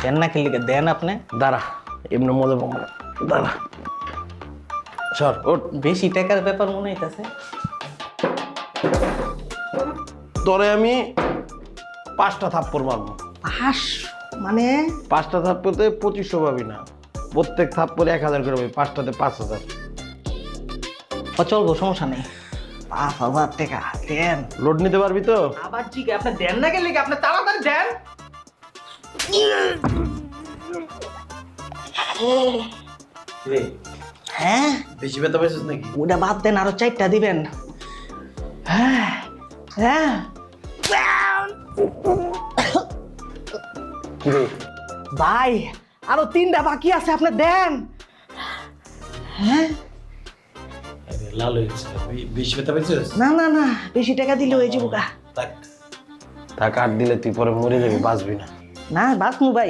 দেন না খেলে দেন আপনি। দাঁড়া, এমনি মজা পাবো না, দাঁড়া সর ওঠ। বেশি টাকার ব্যাপার মনে হইতাছে। তোরে আমি 5টা থাপ্পড় মারবো। 500 মানে 5টা থাপ্পড়তে 2500 পাবি না, প্রত্যেক থাপ্পড়ে 1000 করে পাবি, 5টাতে 5000। চলবো, সমস্যা নেই। 5000 টাকা দেন। লোড নিতে পারবি তো? আবার জি আপনি দেন না গেলে আপনি তাড়াতাড়ি দেন। হ্যাঁ বেশি ব্যথা পেয়েছিস নাকি? ওটা বাদ দেন, আরো 4টা দিবেন। হ্যাঁ হ্যাঁ কি রে? ভাই আরো 3টা বাকি আছে, আপনি দেন। হ্যাঁ লাল হয়েছে, বেশি ব্যথা পেয়েছিস? না না না, বেশি টাকা দিলে হয়ে যাবো গা। থাক, আর দিলে তুই পরে মরে যাবি, বাঁচবি না। না বাঁচমু ভাই,